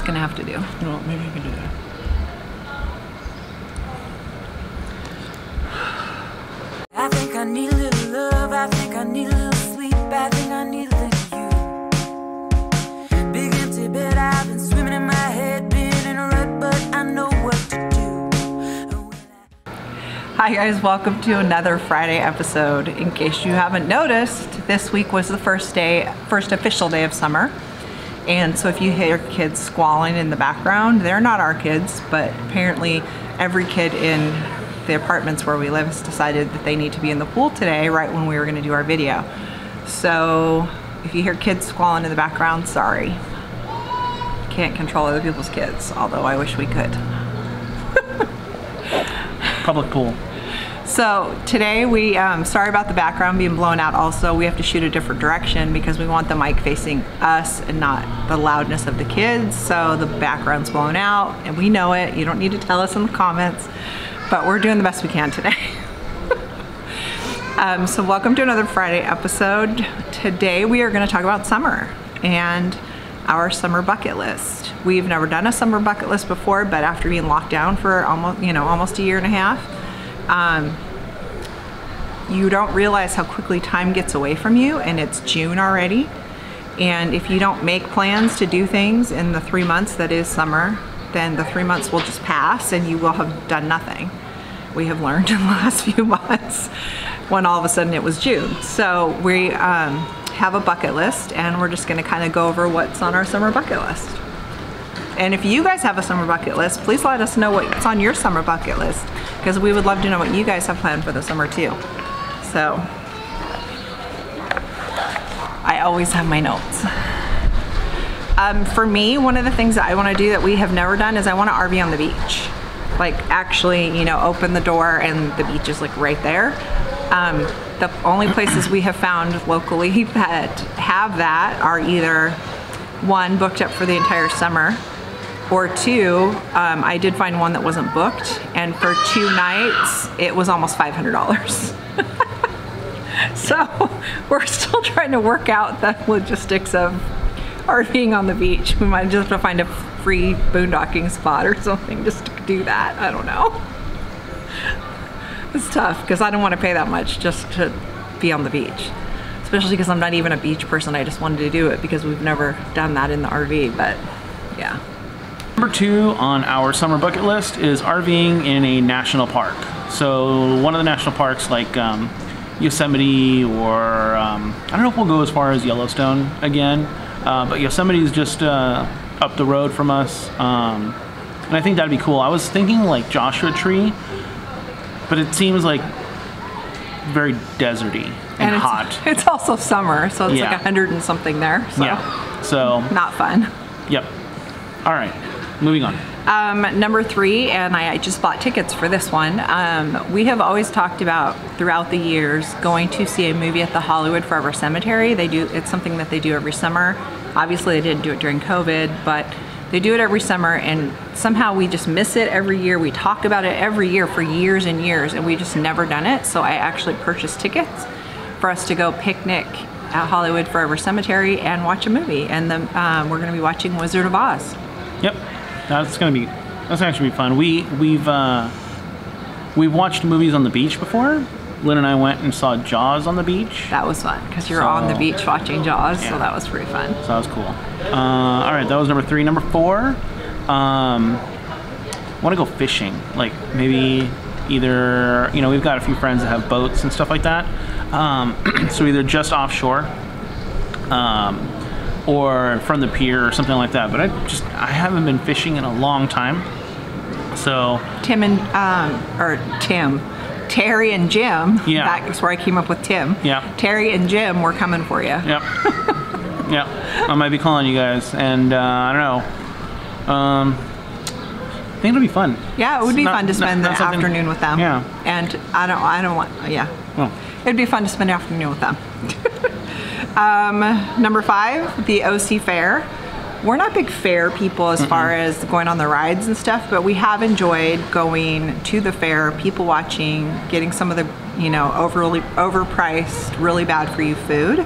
just gonna have to do. Well, maybe I can do that. I think I need a little love, I think I need a little sleep, I think I need a little you. Big empty bed, I've been swimming in my head, been in a rut, but I know what to do. Hi guys, welcome to another Friday episode. In case you haven't noticed, this week was the first official day of summer. And so if you hear kids squalling in the background, they're not our kids, but apparently every kid in the apartments where we live has decided that they need to be in the pool today, right when we were gonna do our video. So if you hear kids squalling in the background, sorry. Can't control other people's kids, although I wish we could. Public pool. So today we, sorry about the background being blown out also. We have to shoot a different direction because we want the mic facing us and not the loudness of the kids. So the background's blown out and we know it. You don't need to tell us in the comments, but we're doing the best we can today. So welcome to another Friday episode. Today we are gonna talk about summer and our summer bucket list. We've never done a summer bucket list before, but after being locked down for almost a year and a half, you don't realize how quickly time gets away from you, and it's June already. And if you don't make plans to do things in the 3 months that is summer, then the 3 months will just pass and you will have done nothing. We have learned in the last few months when all of a sudden it was June. So we have a bucket list and we're just gonna kind of go over what's on our summer bucket list. And if you guys have a summer bucket list, please let us know what's on your summer bucket list, because we would love to know what you guys have planned for the summer too. So, I always have my notes. For me, one of the things that I want to do that we have never done is I want to RV on the beach. Like actually, open the door and the beach is like right there. The only places we have found locally that have that are either one, booked up for the entire summer, or two, I did find one that wasn't booked, and for 2 nights it was almost $500. So we're still trying to work out the logistics of RVing on the beach. We might just have to find a free boondocking spot or something just to do that. I don't know. It's tough because I don't want to pay that much just to be on the beach, especially because I'm not even a beach person. I just wanted to do it because we've never done that in the RV, but yeah. Number 2 on our summer bucket list is RVing in a national park. So one of the national parks like Yosemite, or I don't know if we'll go as far as Yellowstone again, but Yosemite is just up the road from us, and I think that'd be cool. I was thinking like Joshua Tree, but it seems like very deserty and hot. It's also summer, so it's like 100 and something there. So. Yeah, so not fun. Yep. All right, moving on. Number 3, and I just bought tickets for this one. We have always talked about throughout the years going to see a movie at the Hollywood Forever Cemetery. It's something that they do every summer. Obviously they didn't do it during COVID, but they do it every summer, and somehow we just miss it every year. We talk about it every year for years and years, and we just never done it. So I actually purchased tickets for us to go picnic at Hollywood Forever Cemetery and watch a movie. And then we're gonna be watching Wizard of Oz. Yep. That's actually be fun. We've watched movies on the beach before. Lynn and I went and saw Jaws on the beach. That was fun because you're on the beach watching Jaws, so that was pretty fun. So that was cool. All right, that was number 3. Number 4, want to go fishing. Like maybe either we've got a few friends that have boats and stuff like that. So either just offshore. Or from the pier or something like that, but I haven't been fishing in a long time. So Terry and Jim. Yeah, that's where I came up with Tim. Yeah, Terry and Jim, we're coming for you. Yep. Yep. I might be calling you guys, and I don't know. I think it'll be fun. Yeah, it would be fun to spend the afternoon with them. Yeah. And I don't want. Yeah. Oh. It'd be fun to spend the afternoon with them. Number 5, the OC Fair. We're not big fair people as far as going on the rides and stuff, but we have enjoyed going to the fair, people watching, getting some of the, overpriced, really bad for you food.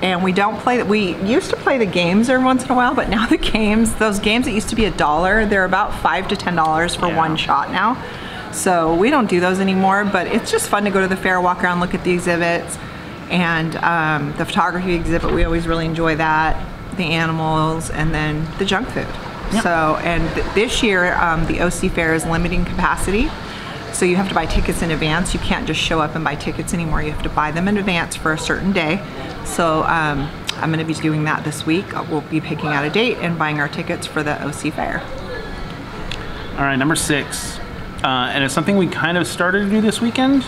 and we don't play. We used to play the games every once in a while, but now the games, those games that used to be $1, they're about $5 to $10 for one shot now. So we don't do those anymore, but it's just fun to go to the fair, walk around, look at the exhibits, and the photography exhibit, we always really enjoy that, the animals, and then the junk food. Yep. So, and this year, the OC Fair is limiting capacity. So you have to buy tickets in advance. You can't just show up and buy tickets anymore. You have to buy them in advance for a certain day. So I'm going to be doing that this week. We'll be picking out a date and buying our tickets for the OC Fair. All right, number 6. And it's something we kind of started to do this weekend.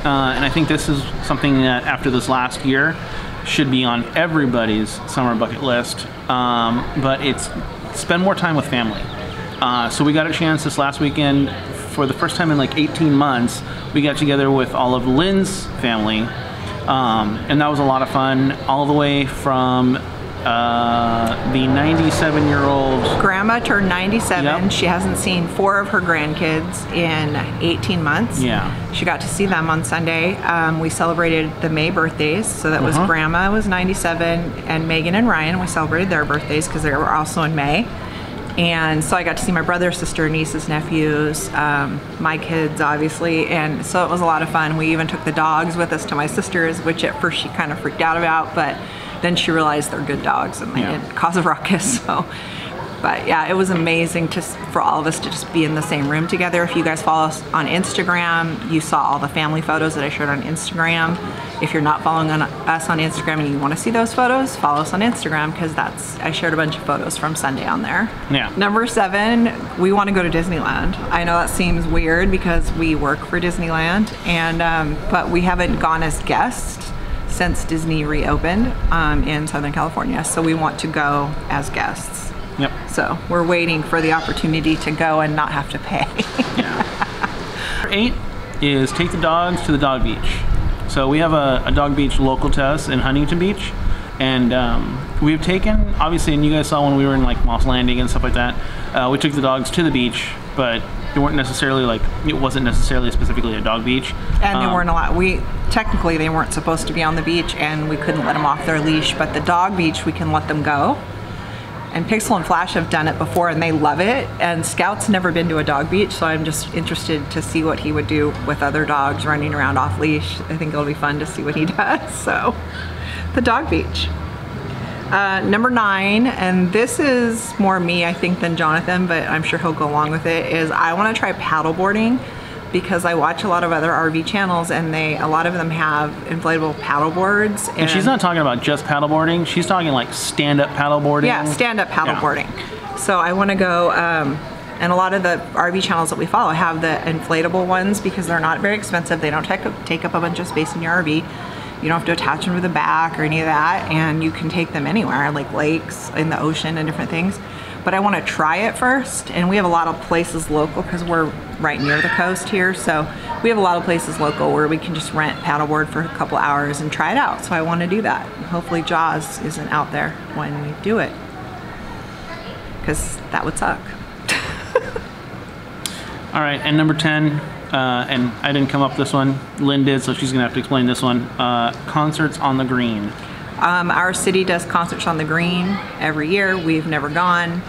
And I think this is something that after this last year should be on everybody's summer bucket list. But it's spend more time with family. So we got a chance this last weekend. For the first time in like 18 months, we got together with all of Lynn's family, and that was a lot of fun, all the way from the 97-year-old. Grandma turned 97. Yep. She hasn't seen 4 of her grandkids in 18 months. Yeah. She got to see them on Sunday. We celebrated the May birthdays, so that was Grandma was 97, and Megan and Ryan, we celebrated their birthdays because they were also in May. And so I got to see my brother, sister, nieces, nephews, my kids, obviously, and so it was a lot of fun. We even took the dogs with us to my sister's, which at first she kind of freaked out about, but then she realized they're good dogs and they didn't cause a ruckus. So, but yeah, it was amazing for all of us to just be in the same room together. If you guys follow us on Instagram, you saw all the family photos that I shared on Instagram. If you're not following us on Instagram and you want to see those photos, follow us on Instagram, because I shared a bunch of photos from Sunday on there. Yeah. Number 7, we want to go to Disneyland. I know that seems weird because we work for Disneyland, and but we haven't gone as guests since Disney reopened in Southern California, so we want to go as guests. Yep. So we're waiting for the opportunity to go and not have to pay. Yeah. Number 8 is take the dogs to the dog beach. So we have a dog beach local to us in Huntington Beach, and we've taken, obviously, and you guys saw when we were in like Moss Landing and stuff like that, we took the dogs to the beach, but they weren't necessarily like, it wasn't necessarily specifically a dog beach. And they weren't allowed, technically they weren't supposed to be on the beach, and we couldn't let them off their leash, but the dog beach, we can let them go. And Pixel and Flash have done it before and they love it, and Scout's never been to a dog beach, so I'm just interested to see what he would do with other dogs running around off leash. I think it'll be fun to see what he does. So, the dog beach. Number 9, and this is more me I think than Jonathan, but I'm sure he'll go along with it, is I want to try paddleboarding, because I watch a lot of other RV channels and a lot of them have inflatable paddle boards. And she's not talking about just paddleboarding, she's talking like stand-up paddleboarding. Yeah, stand-up paddleboarding. Yeah. So I want to go, and a lot of the RV channels that we follow have the inflatable ones because they're not very expensive. They don't take up a bunch of space in your RV. You don't have to attach them to the back or any of that, and you can take them anywhere, like lakes, in the ocean, and different things. But I want to try it first, and we have a lot of places local because we're right near the coast here, so we have a lot of places local where we can just rent paddleboard for a couple hours and try it out. So I want to do that. Hopefully Jaws isn't out there when we do it, because that would suck. All right, and number 10, and I didn't come up with this one, Lynn did, so she's gonna have to explain this one. Concerts on the green. Our city does concerts on the green every year. We've never gone.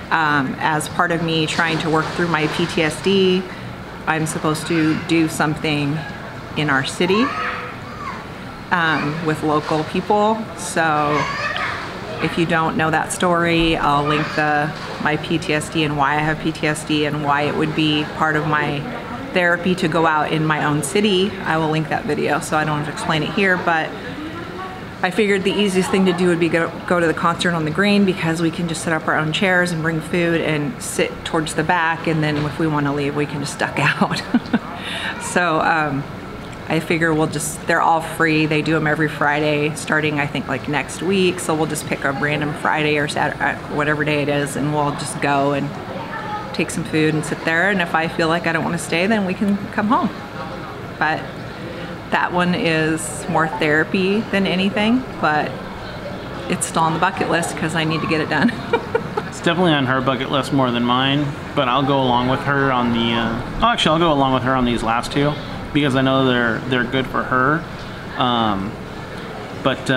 As part of me trying to work through my PTSD, I'm supposed to do something in our city with local people. So if you don't know that story, I'll link my PTSD and why I have PTSD and why it would be part of my therapy to go out in my own city. I will link that video, so I don't have to explain it here, but I figured the easiest thing to do would be go to the concert on the green, because we can just set up our own chairs and bring food and sit towards the back, and then if we want to leave, we can just duck out. So I figure they're all free. They do them every Friday, starting I think like next week, so we'll just pick a random Friday or Saturday, whatever day it is, and we'll just go and take some food and sit there, and if I feel like I don't want to stay, then we can come home. But that one is more therapy than anything, but it's still on the bucket list because I need to get it done. It's definitely on her bucket list more than mine, but I'll go along with her on the, I'll go along with her on these last two, because I know they're good for her. But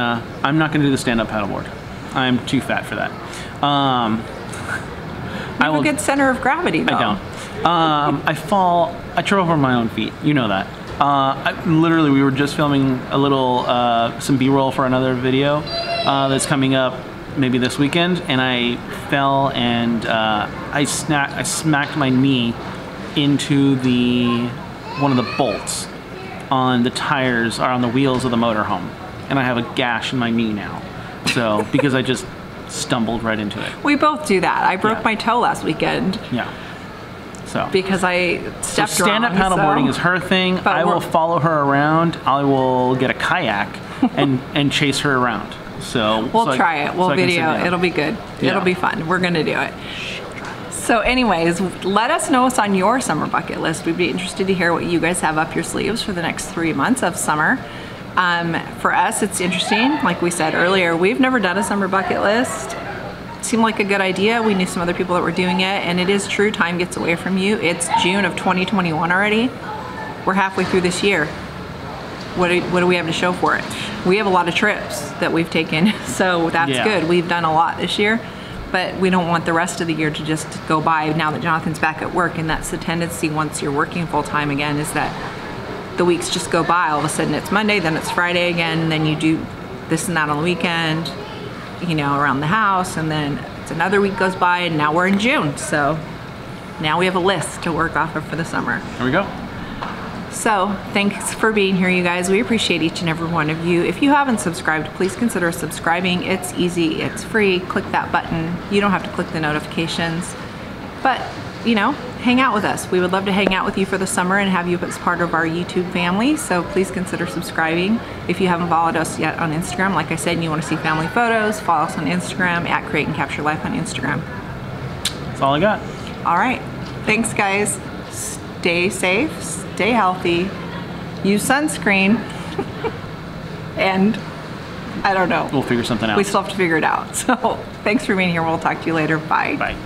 I'm not going to do the stand-up paddleboard. I'm too fat for that. You have a good center of gravity, though. I don't. I fall. I trip over my own feet. You know that. Literally, we were just filming a little some B-roll for another video that's coming up maybe this weekend, and I fell and I smacked my knee into one of the bolts on the tires or on the wheels of the motorhome, and I have a gash in my knee now. So because I just stumbled right into it. We both do that. I broke my toe last weekend. Yeah. So because I stepped stand-up paddleboarding is her thing. I will follow her around. I will get a kayak and chase her around. So we'll try it. We'll video. It'll be good. Yeah. It'll be fun. We're gonna do it. So anyways, let us know what's on your summer bucket list. We'd be interested to hear what you guys have up your sleeves for the next 3 months of summer. For us, it's interesting. Like we said earlier, we've never done a summer bucket list. Seemed like a good idea. We knew some other people that were doing it, and it is true, time gets away from you. It's June of 2021 already. We're halfway through this year. What do we have to show for it? We have a lot of trips that we've taken, so that's good. We've done a lot this year, but we don't want the rest of the year to just go by now that Jonathan's back at work, and that's the tendency once you're working full time again, is that the weeks just go by. All of a sudden it's Monday, then it's Friday again, and then you do this and that on the weekend, you know, around the house, and then it's another week goes by, and now we're in June. So now we have a list to work off of for the summer. There we go. So thanks for being here, you guys. We appreciate each and every one of you. If you haven't subscribed, please consider subscribing. It's easy, it's free. Click that button. You don't have to click the notifications, but you know, hang out with us. We would love to hang out with you for the summer and have you as part of our YouTube family. So please consider subscribing. If you haven't followed us yet on Instagram, like I said, and you want to see family photos, follow us on Instagram at Create and Capture Life on Instagram. That's all I got. All right. Thanks, guys. Stay safe, stay healthy, use sunscreen, and I don't know. We'll figure something out. We still have to figure it out. So thanks for being here. We'll talk to you later. Bye. Bye.